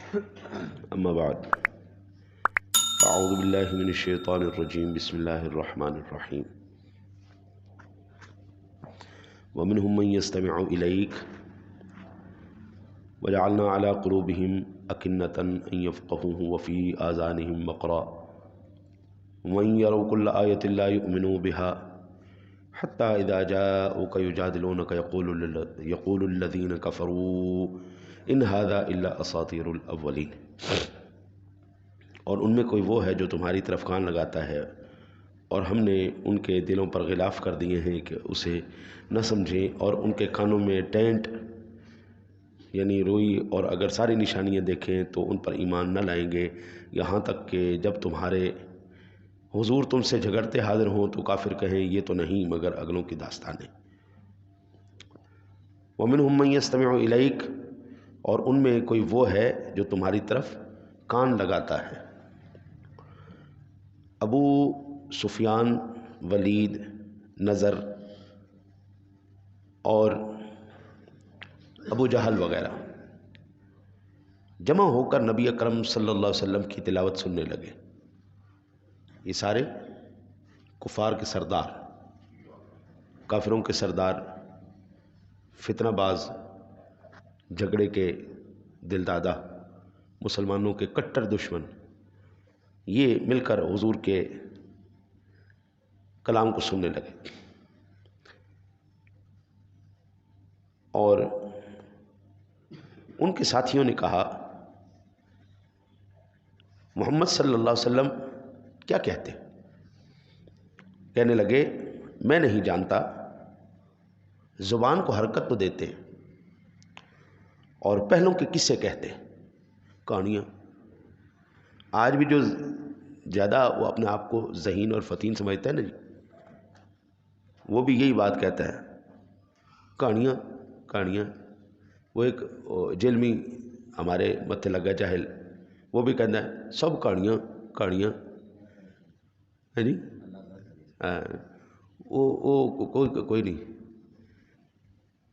اما بعد اعوذ باللہ من الشیطان الرجیم بسم اللہ الرحمن الرحیم ومنهم من يستمع إليك وجعلنا على قلوبهم أكنة أن يفقهوه وفي آذانهم وقرا ومن يروا كل آية لا يؤمنوا بها حتى إذا جاءوك يجادلونك يقول الذين كفروا إن هذا إلا أساطير الأولين۔ اور ان میں کوئی وہ ہے جو تمہاری طرف کان لگاتا ہے اور ہم نے ان کے دلوں پر غلاف کر دیے ہیں کہ اسے نہ سمجھیں، اور ان کے کانوں میں ٹینٹ یعنی روئی، اور اگر ساری نشانیاں دیکھیں تو ان پر ایمان نہ لائیں گے، یہاں تک کہ جب تمہارے حضور تم سے جھگڑتے حاضر ہوں تو کافر کہیں یہ تو نہیں مگر اگلوں کی داستانیں۔ وَمِنْهُمْ مَنْ يَسْتَمِعُ إِلَيْكَ، اور ان میں کوئی وہ ہے جو تمہاری طرف کان لگاتا ہے۔ ابو سفیان، ولید، نضر اور ابو جہل وغیرہ جمع ہو کر نبی اکرم صلی اللہ علیہ وسلم کی تلاوت سننے لگے۔ یہ سارے کفار کے سردار، کافروں کے سردار، فتنہ باز، جھگڑے کے دل دادا، مسلمانوں کے کٹر دشمن، یہ مل کر حضور کے کلام کو سننے لگے۔ اور ان کے ساتھیوں نے کہا محمد صلی اللہ علیہ وسلم کیا کہتے؟ کہنے لگے میں نہیں جانتا، زبان کو حرکت تو دیتے اور پہلوں کے قصے کہتے، کہانیاں۔ آج بھی جو زیادہ وہ اپنے آپ کو ذہین اور فتین سمجھتا ہے نا جی، وہ بھی یہی بات کہتا ہے، کہانیاں کہانیاں۔ وہ ایک جیل میں ہمارے متھے لگا جاہل، وہ بھی کہتا ہے سب کہانیاں کہانیاں ہے جی۔ کوئی نہیں،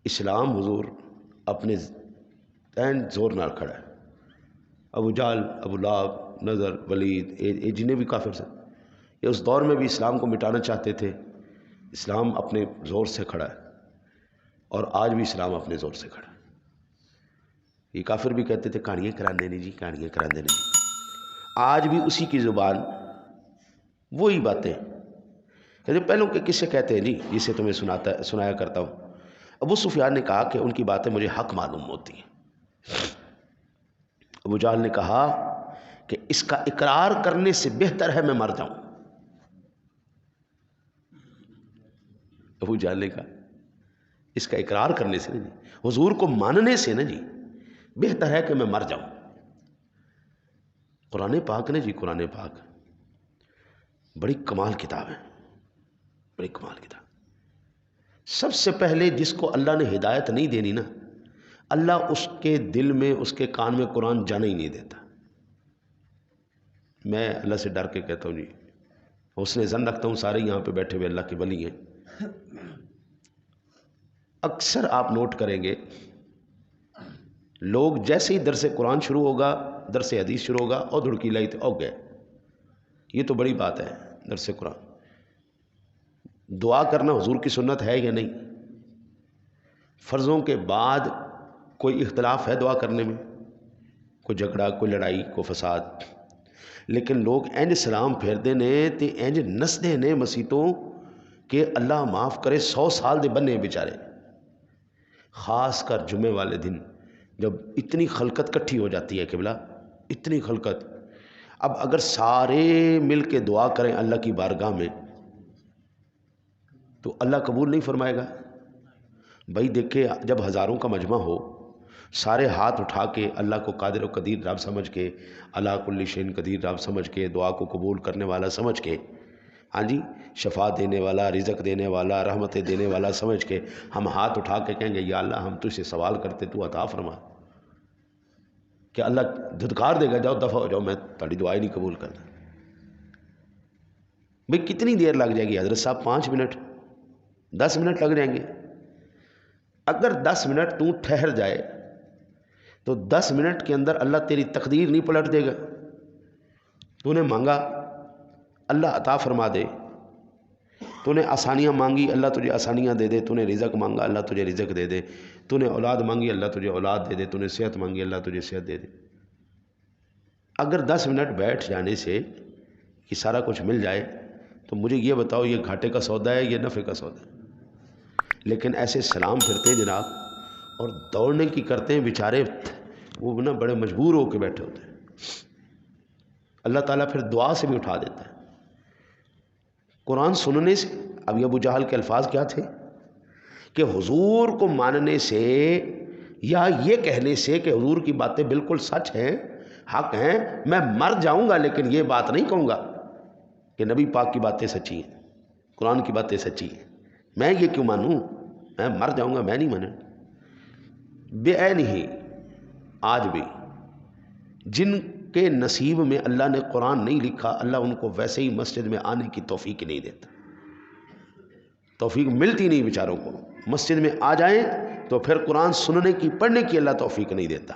اسلام حضور اپنے عین زور نال کھڑا ہے۔ ابو جہل، ابو لہب، نضر، ولید، یہ جنہیں بھی کافر سے، یہ اس دور میں بھی اسلام کو مٹانا چاہتے تھے۔ اسلام اپنے زور سے کھڑا ہے اور آج بھی اسلام اپنے زور سے کھڑا ہے۔ یہ کافر بھی کہتے تھے کہانیاں کراندے نہیں جی، کہانیاں کراندے نہیں۔ آج بھی اسی کی زبان وہی باتیں کہتے پہلوں کے قصے کہتے ہیں جی، جسے تمہیں سنایا کرتا ہوں۔ ابو سفیان نے کہا کہ ان کی باتیں مجھے حق معلوم ہوتی ہیں۔ ابو جہل نے کہا کہ اس کا اقرار کرنے سے بہتر ہے میں مر جاؤں۔ ابو جہل نے کہا اس کا اقرار کرنے سے نہیں، حضور کو ماننے سے نا جی، بہتر ہے کہ میں مر جاؤں۔ قرآن پاک نے جی، قرآن پاک بڑی کمال کتاب ہے، بڑی کمال کتاب۔ سب سے پہلے جس کو اللہ نے ہدایت نہیں دینی نا، اللہ اس کے دل میں، اس کے کان میں قرآن جانے ہی نہیں دیتا۔ میں اللہ سے ڈر کے کہتا ہوں جی، حسن ظن رکھتا ہوں سارے یہاں پہ بیٹھے ہوئے اللہ کے ولی ہیں۔ اکثر آپ نوٹ کریں گے لوگ جیسے ہی درس قرآن شروع ہوگا، درس حدیث شروع ہوگا، اور دھڑکی لائی تو او گئے۔ یہ تو بڑی بات ہے درس قرآن۔ دعا کرنا حضور کی سنت ہے یا نہیں؟ فرضوں کے بعد کوئی اختلاف ہے دعا کرنے میں؟ کوئی جھگڑا، کوئی لڑائی، کوئی فساد؟ لیکن لوگ اینج سلام پھیرتے نے تے اینج نسدے نے مسیتوں کہ اللہ معاف کرے 100 سال دے بننے بیچارے۔ خاص کر جمعے والے دن جب اتنی خلقت کٹھی ہو جاتی ہے قبلہ، اتنی خلقت، اب اگر سارے مل کے دعا کریں اللہ کی بارگاہ میں تو اللہ قبول نہیں فرمائے گا؟ بھائی دیکھیں، جب ہزاروں کا مجمع ہو، سارے ہاتھ اٹھا کے اللہ کو قادر و قدیر رب سمجھ کے، اللہ کل شین قدیر رب سمجھ کے، دعا کو قبول کرنے والا سمجھ کے، ہاں جی، شفا دینے والا، رزق دینے والا، رحمتیں دینے والا سمجھ کے ہم ہاتھ اٹھا کے کہیں گے یا اللہ ہم تجھ سے سوال کرتے تو عطا فرما، کہ اللہ دھدکار دے گا جاؤ دفع ہو جاؤ، میں تاری دعائیں نہیں قبول کرتا؟ بھئی کتنی دیر لگ جائے گی حضرت صاحب؟ 5 منٹ، 10 منٹ لگ جائیں گے۔ اگر 10 منٹ تو ٹھہر جائے تو 10 منٹ کے اندر اللہ تیری تقدیر نہیں پلٹ دے گا؟ تو نے مانگا اللہ عطا فرما دے، تو نے آسانیاں مانگی اللہ تجھے آسانیاں دے دے، تو نے رزق مانگا اللہ تجھے رزق دے دے، تو نے اولاد مانگی اللہ تجھے اولاد دے دے، تو نے صحت مانگی اللہ تجھے صحت دے دے۔ اگر 10 منٹ بیٹھ جانے سے یہ سارا کچھ مل جائے تو مجھے یہ بتاؤ یہ گھاٹے کا سودا ہے یہ نفع کا سودا ہے؟ لیکن ایسے سلام پھرتے ہیں جناب اور دوڑنے کی کرتے ہیں بیچارے، وہ نا بڑے مجبور ہو کے بیٹھے ہوتے ہیں۔ اللہ تعالیٰ پھر دعا سے بھی اٹھا دیتا ہے۔ قرآن سننے سے، اب ابو جہل کے الفاظ کیا تھے کہ حضور کو ماننے سے یا یہ کہنے سے کہ حضور کی باتیں بالکل سچ ہیں، حق ہیں، میں مر جاؤں گا لیکن یہ بات نہیں کہوں گا کہ نبی پاک کی باتیں سچی ہیں، قرآن کی باتیں سچی ہیں، میں یہ کیوں مانوں، میں مر جاؤں گا، میں نہیں مانوں۔ بے عین ہی آج بھی جن کے نصیب میں اللہ نے قرآن نہیں لکھا، اللہ ان کو ویسے ہی مسجد میں آنے کی توفیق نہیں دیتا، توفیق ملتی نہیں بیچاروں کو۔ مسجد میں آ جائیں تو پھر قرآن سننے کی پڑھنے کی اللہ توفیق نہیں دیتا،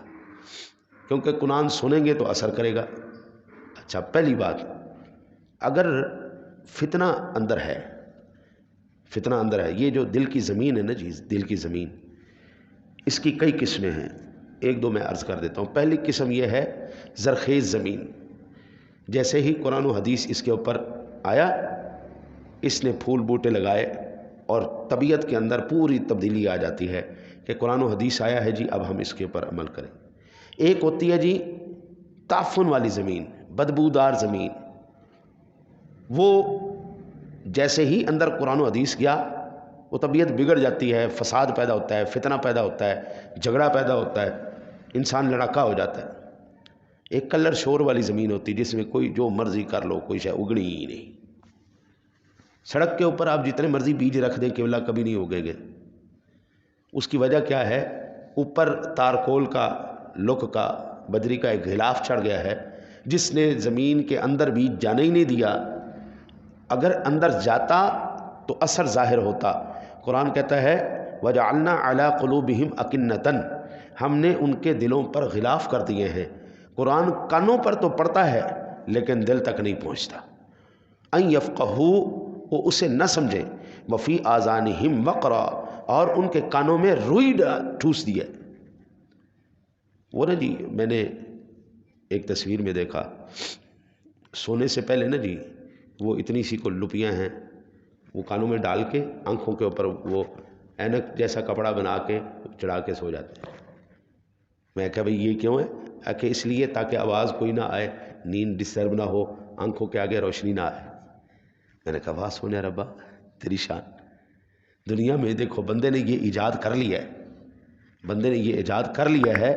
کیونکہ قرآن سنیں گے تو اثر کرے گا۔ اچھا، پہلی بات، اگر فتنہ اندر ہے، فتنہ اندر ہے، یہ جو دل کی زمین ہے نا جی، دل کی زمین، اس کی کئی قسمیں ہیں، ایک دو میں عرض کر دیتا ہوں۔ پہلی قسم یہ ہے زرخیز زمین، جیسے ہی قرآن و حدیث اس کے اوپر آیا، اس نے پھول بوٹے لگائے اور طبیعت کے اندر پوری تبدیلی آ جاتی ہے کہ قرآن و حدیث آیا ہے جی اب ہم اس کے اوپر عمل کریں۔ ایک ہوتی ہے جی تعفن والی زمین، بدبودار زمین، وہ جیسے ہی اندر قرآن و حدیث گیا وہ طبیعت بگڑ جاتی ہے، فساد پیدا ہوتا ہے، فتنہ پیدا ہوتا ہے، جھگڑا پیدا ہوتا ہے، انسان لڑاکا ہو جاتا ہے۔ ایک کلر شور والی زمین ہوتی ہے جس میں کوئی جو مرضی کر لو، کوئی شے اگڑی ہی نہیں۔ سڑک کے اوپر آپ جتنے مرضی بیج رکھ دیں کیولا کبھی نہیں اگے گے۔ اس کی وجہ کیا ہے؟ اوپر تارکول کا، لک کا، بجری کا ایک غلاف چڑھ گیا ہے جس نے زمین کے اندر بیج جانے ہی نہیں دیا۔ اگر اندر جاتا تو اثر ظاہر ہوتا۔ قرآن کہتا ہے وَجَعَلْنَا عَلَىٰ قُلُوبِهِمْ أَكِنَّةً، ہم نے ان کے دلوں پر غلاف کر دیے ہیں۔ قرآن کانوں پر تو پڑتا ہے لیکن دل تک نہیں پہنچتا۔ أَن يَفْقَهُوا، وہ اسے نہ سمجھیں، وَفِي آذَانِهِمْ وَقْرًا، اور ان کے کانوں میں روئی ٹھوس دی ہے۔ وہ نا جی میں نے ایک تصویر میں دیکھا، سونے سے پہلے نا جی وہ اتنی سی کو لپیاں ہیں، وہ کانوں میں ڈال کے آنکھوں کے اوپر وہ اینک جیسا کپڑا بنا کے چڑھا کے سو جاتے ہیں۔ میں کہا بھئی یہ کیوں ہے؟ کہ اس لیے تاکہ آواز کوئی نہ آئے، نیند ڈسٹرب نہ ہو، آنکھوں کے آگے روشنی نہ آئے۔ میں نے کہا واہ سونے ربا تیری شان، دنیا میں دیکھو بندے نے یہ ایجاد کر لیا ہے، بندے نے یہ ایجاد کر لیا ہے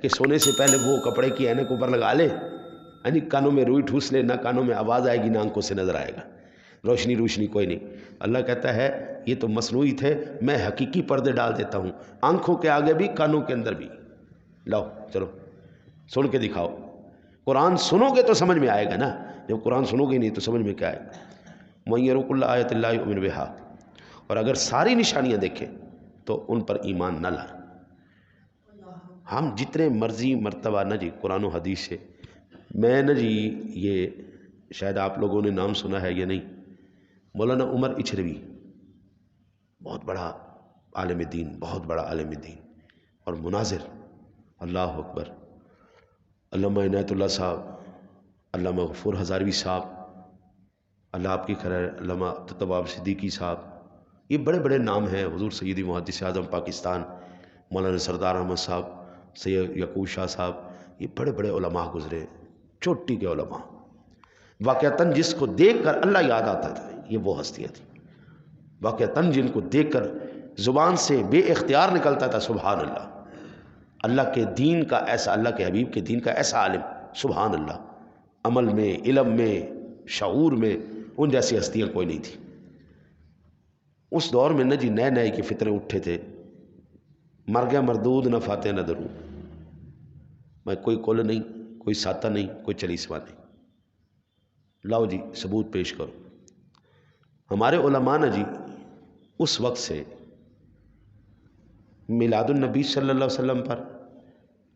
کہ سونے سے پہلے وہ کپڑے کی اینک اوپر لگا لے، یعنی کانوں میں روئی ٹھوس لے، نہ کانوں میں آواز آئے گی نہ آنکھوں سے نظر آئے گا، روشنی کوئی نہیں۔ اللہ کہتا ہے یہ تو مصنوعی تھے، میں حقیقی پردے ڈال دیتا ہوں، آنکھوں کے آگے بھی کانوں کے اندر بھی۔ لاؤ چلو سن کے دکھاؤ۔ قرآن سنو گے تو سمجھ میں آئے گا نا، جب قرآن سنو گے نہیں تو سمجھ میں کیا آئے گا؟ مَن يَرُ كُلَّ آیَةٍ لَا يُؤْمِنُ بِهَا، اور اگر ساری نشانیاں دیکھیں تو ان پر ایمان نہ لائیں۔ ہم جتنے مرضی مرتبہ نہ جی قرآن و حدیث سے، میں نہ جی یہ شاید آپ لوگوں نے نام سنا ہے یا نہیں، مولانا عمر اچھروی، بہت بڑا عالم دین، بہت بڑا عالم دین اور مناظر، اللہ اکبر، علامہ عنایت اللہ صاحب، علامہ غفور ہزاروی صاحب، اللہ آپ کی خیر، علامہ عبدالتواب صدیقی صاحب، یہ بڑے بڑے نام ہیں، حضور سیدی محدث اعظم پاکستان مولانا سردار احمد صاحب، سید یعقوب شاہ صاحب، یہ بڑے بڑے علماء گزرے، چوٹی کے علماء، واقعتاً جس کو دیکھ کر اللہ یاد آتا تھا، یہ وہ ہستیاں تھیں واقعتاً جن کو دیکھ کر زبان سے بے اختیار نکلتا تھا سبحان اللہ، اللہ کے دین کا ایسا، اللہ کے حبیب کے دین کا ایسا عالم، سبحان اللہ، عمل میں، علم میں، شعور میں ان جیسی ہستیاں کوئی نہیں تھی۔ اس دور میں نہ جی نئے نئے کے فتنے اٹھے تھے، مر گیا مردود نہ فاتح نہ درود، میں کوئی کل نہیں، کوئی ساتہ نہیں، کوئی چلیسوا نہیں، لاؤ جی ثبوت پیش کرو۔ ہمارے علماء نے جی اس وقت سے میلاد النبی صلی اللہ علیہ وسلم پر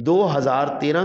2013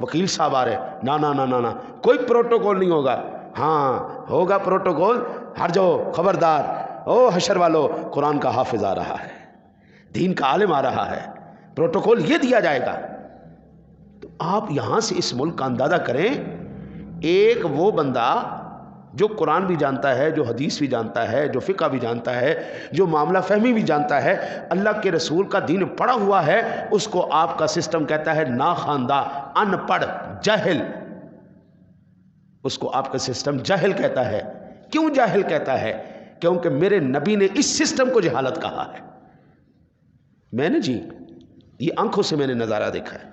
وکیل صاحب آ رہے, نا نا نا نا نا, کوئی پروٹوکول نہیں ہوگا. ہاں ہوگا پروٹوکول, ہر جو خبردار او حشر والو, قرآن کا حافظ آ رہا ہے, دین کا عالم آ رہا ہے, پروٹوکول یہ دیا جائے گا. تو آپ یہاں سے اس ملک کا اندازہ کریں, ایک وہ بندہ جو قرآن بھی جانتا ہے, جو حدیث بھی جانتا ہے, جو فقہ بھی جانتا ہے, جو معاملہ فہمی بھی جانتا ہے, اللہ کے رسول کا دین پڑھا ہوا ہے, اس کو آپ کا سسٹم کہتا ہے ناخواندہ, ان پڑھ, جاہل. اس کو آپ کا سسٹم جاہل کہتا ہے. کیوں جاہل کہتا ہے؟ کیونکہ میرے نبی نے اس سسٹم کو جہالت کہا ہے. میں نے جی یہ آنکھوں سے میں نے نظارہ دیکھا ہے.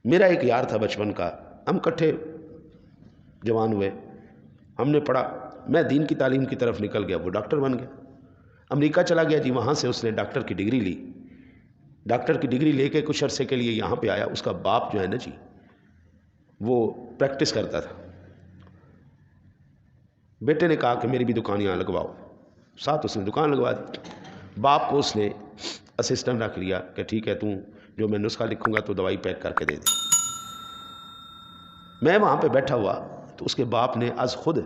میرا ایک یار تھا بچپن کا, ہم کٹھے جوان ہوئے, ہم نے پڑھا, میں دین کی تعلیم کی طرف نکل گیا, وہ ڈاکٹر بن گیا. امریکہ چلا گیا جی, وہاں سے اس نے ڈاکٹر کی ڈگری لی. ڈاکٹر کی ڈگری لے کے کچھ عرصے کے لیے یہاں پہ آیا. اس کا باپ جو ہے نا جی وہ پریکٹس کرتا تھا. بیٹے نے کہا کہ میری بھی دکان یہاں لگواؤ, ساتھ اس نے دکان لگوا دی. باپ کو اس نے اسسٹنٹ رکھ لیا کہ ٹھیک ہے تو جو میں نسخہ لکھوں گا تو دوائی پیک کر کے دے دے. میں وہاں پہ بیٹھا ہوا تو اس کے باپ نے از خود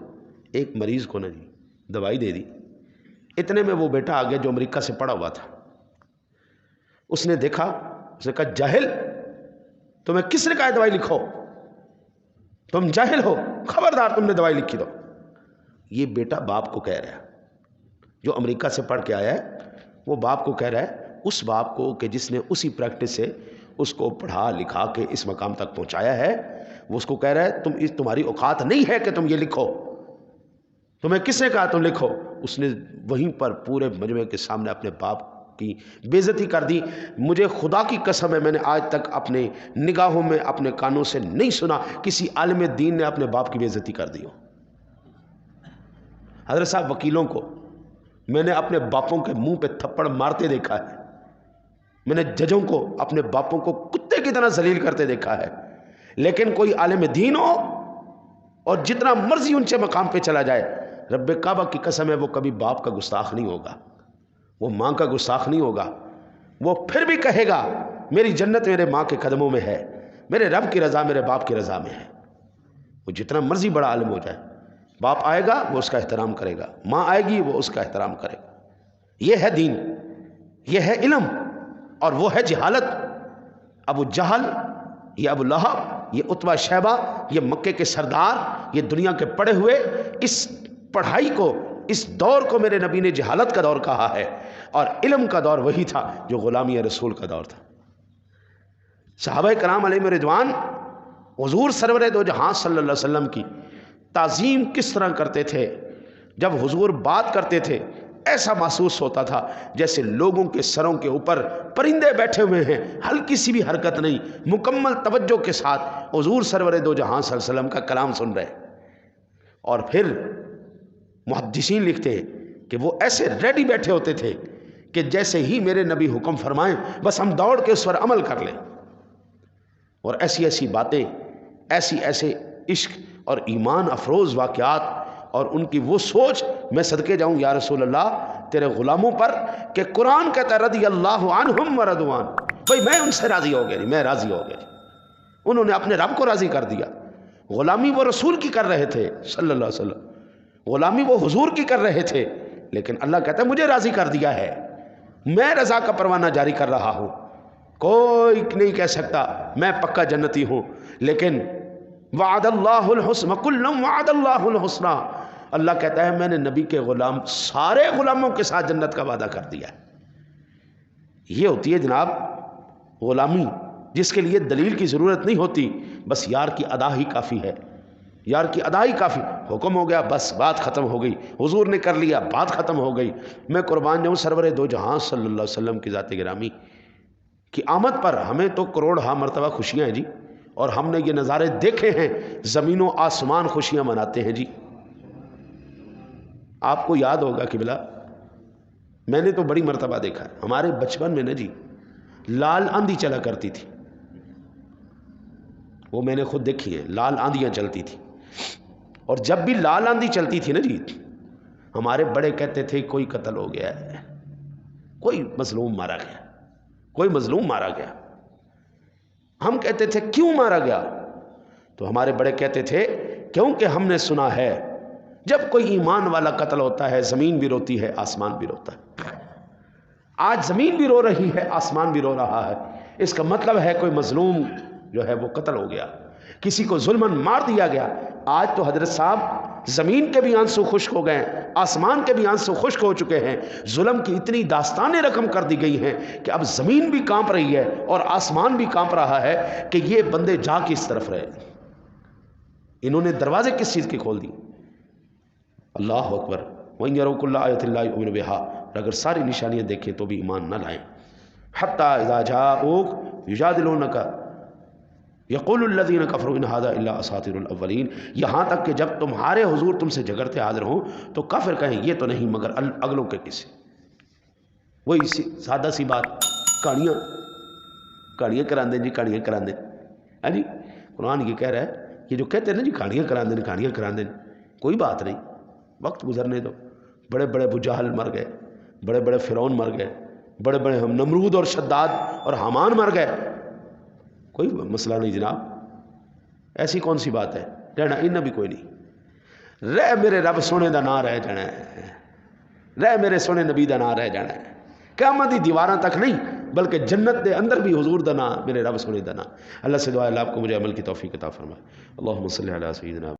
ایک مریض کو نا جی دوائی دے دی. اتنے میں وہ بیٹا آ گیا جو امریکہ سے پڑھا ہوا تھا. اس نے دیکھا, اس نے کہا جاہل, تمہیں کس نے کہا ہے دوائی لکھو؟ تم جاہل ہو, خبردار تم نے دوائی لکھی تو. یہ بیٹا باپ کو کہہ رہا ہے, جو امریکہ سے پڑھ کے آیا ہے وہ باپ کو کہہ رہا ہے, اس باپ کو کہ جس نے اسی پریکٹس سے اس کو پڑھا لکھا کے اس مقام تک پہنچایا ہے, وہ اس کو کہہ رہا ہے تمہاری اوقات نہیں ہے کہ تم یہ لکھو, تمہیں کس نے کہا تم لکھو؟ اس نے وہیں پر پورے مجمع کے سامنے اپنے باپ کی بے عزتی کر دی. مجھے خدا کی قسم ہے, میں نے آج تک اپنے نگاہوں میں اپنے کانوں سے نہیں سنا کسی عالم دین نے اپنے باپ کی بے عزتی کر دی ہو. حضرت صاحب وکیلوں کو میں نے اپنے باپوں کے منہ پہ تھپڑ مارتے دیکھا ہے, میں نے ججوں کو اپنے باپوں کو کتے کی طرح ذلیل کرتے دیکھا ہے. لیکن کوئی عالم دین ہو اور جتنا مرضی ان سے مقام پہ چلا جائے, رب کعبہ کی قسم ہے وہ کبھی باپ کا گستاخ نہیں ہوگا, وہ ماں کا گستاخ نہیں ہوگا. وہ پھر بھی کہے گا میری جنت میرے ماں کے قدموں میں ہے, میرے رب کی رضا میرے باپ کی رضا میں ہے. وہ جتنا مرضی بڑا عالم ہو جائے, باپ آئے گا وہ اس کا احترام کرے گا, ماں آئے گی وہ اس کا احترام کرے گا. یہ ہے دین, یہ ہے علم, اور وہ ہے جہالت. ابو جہل, یہ ابو لہب, یہ عتبہ شیبہ, یہ مکے کے سردار, یہ دنیا کے پڑھے ہوئے, اس پڑھائی کو, اس دور کو میرے نبی نے جہالت کا دور کہا ہے. اور علم کا دور وہی تھا جو غلامی رسول کا دور تھا. صحابہ کرام علیہم رضوان حضور سرور دو جہاں صلی اللہ علیہ وسلم کی تعظیم کس طرح کرتے تھے. جب حضور بات کرتے تھے ایسا محسوس ہوتا تھا جیسے لوگوں کے سروں کے اوپر پرندے بیٹھے ہوئے ہیں, ہلکی سی بھی حرکت نہیں, مکمل توجہ کے ساتھ حضور سرور دو جہاں صلی اللہ علیہ وسلم کا کلام سن رہے. اور پھر محدثین لکھتے ہیں کہ وہ ایسے ریڈی بیٹھے ہوتے تھے کہ جیسے ہی میرے نبی حکم فرمائیں بس ہم دوڑ کے اس پر عمل کر لیں. اور ایسی ایسی باتیں, ایسے عشق اور ایمان افروز واقعات, اور ان کی وہ سوچ, میں صدقے جاؤں یا رسول اللہ تیرے غلاموں پر کہ قرآن کہتا ہے رضی اللہ عنہم ورضوان, بھئی میں ان سے راضی ہو گیا, میں راضی ہو گیا. انہوں نے اپنے رب کو راضی کر دیا. غلامی وہ رسول کی کر رہے تھے صلی اللہ علیہ وسلم, غلامی وہ حضور کی کر رہے تھے, لیکن اللہ کہتا ہے مجھے راضی کر دیا ہے, میں رضا کا پروانہ جاری کر رہا ہوں. کوئی نہیں کہہ سکتا میں پکا جنتی ہوں, لیکن وعد اللہ الحسن کل وعد اللہ الحسنہ, اللہ کہتا ہے میں نے نبی کے غلام سارے غلاموں کے ساتھ جنت کا وعدہ کر دیا ہے. یہ ہوتی ہے جناب غلامی, جس کے لیے دلیل کی ضرورت نہیں ہوتی, بس یار کی ادا ہی کافی ہے, یار کی ادا ہی کافی. حکم ہو گیا بس بات ختم ہو گئی, حضور نے کر لیا بات ختم ہو گئی. میں قربان جاؤں سرور دو جہاں صلی اللہ علیہ وسلم کی ذات گرامی کی آمد پر ہمیں تو کروڑ ہاں مرتبہ خوشیاں ہیں جی, اور ہم نے یہ نظارے دیکھے ہیں, زمین و آسمان خوشیاں مناتے ہیں جی. آپ کو یاد ہوگا کہ بلا میں نے تو بڑی مرتبہ دیکھا ہے, ہمارے بچپن میں نا جی لال آندھی چلا کرتی تھی, وہ میں نے خود دیکھی ہے, لال آندھیاں چلتی تھی. اور جب بھی لال آندھی چلتی تھی نا جی, ہمارے بڑے کہتے تھے کوئی قتل ہو گیا ہے, کوئی مظلوم مارا گیا, کوئی مظلوم مارا گیا. ہم کہتے تھے کیوں مارا گیا؟ تو ہمارے بڑے کہتے تھے کیونکہ ہم نے سنا ہے جب کوئی ایمان والا قتل ہوتا ہے زمین بھی روتی ہے آسمان بھی روتا ہے۔ آج زمین بھی رو رہی ہے آسمان بھی رو رہا ہے، اس کا مطلب ہے کوئی مظلوم جو ہے وہ قتل ہو گیا، کسی کو ظلماً مار دیا گیا۔ آج تو حضرت صاحب زمین کے بھی آنسو خشک ہو گئے، آسمان کے بھی آنسو خشک ہو چکے ہیں، ظلم کی اتنی داستانیں رقم کر دی گئی ہیں کہ اب زمین بھی کانپ رہی ہے اور آسمان بھی کانپ رہا ہے کہ یہ بندے جا کس طرف رہے، انہوں نے دروازے کس چیز کے کھول دی۔ اللہ اکبر۔ وَإِن يَرَوْا كُلَّ آيَةٍ لَا يُؤْمِنُوا بِهَا، اگر ساری نشانیاں دیکھیں تو بھی ایمان نہ لائیں۔ حَتَّى إِذَا جَاءُوكَ يُجَادِلُونَكَ يَقُولُ الَّذِينَ كَفَرُوا إِنْ هَذَا إِلَّا أَسَاطِيرُ الْأَوَّلِينَ، یہاں تک کہ جب تمہارے حضور تم سے جھگڑتے حاضر ہوں تو کافر کہیں یہ تو نہیں مگر اگلوں کے کسی، وہی سادہ سی بات، کہانیاں کران دیں جی، کہانیاں کران دیں۔ ہاں جی، قرآن یہ کہہ رہا ہے، یہ جو کہتے ہیں نا جی کہانیاں کران دیں، کوئی بات نہیں، وقت گزرنے دو۔ بڑے بڑے ابو جہل مر گئے، بڑے بڑے فرعون مر گئے، بڑے بڑے ہم نمرود اور شداد اور حامان مر گئے، کوئی مسئلہ نہیں جناب، ایسی کون سی بات ہے، رہنا ان بھی کوئی نہیں، رہ میرے رب سونے دا نام رہ جانا ہے، رہ میرے سونے نبی دا نام رہ جانا ہے، قیامت دی دیواراں تک نہیں بلکہ جنت دے اندر بھی حضور دا نام، میرے رب سونے دا نام۔ اللہ سے دعا ہے اللہ آپ کو مجھے عمل کی توفیق عطا فرمائے۔ اللہم صلی علی سیدنا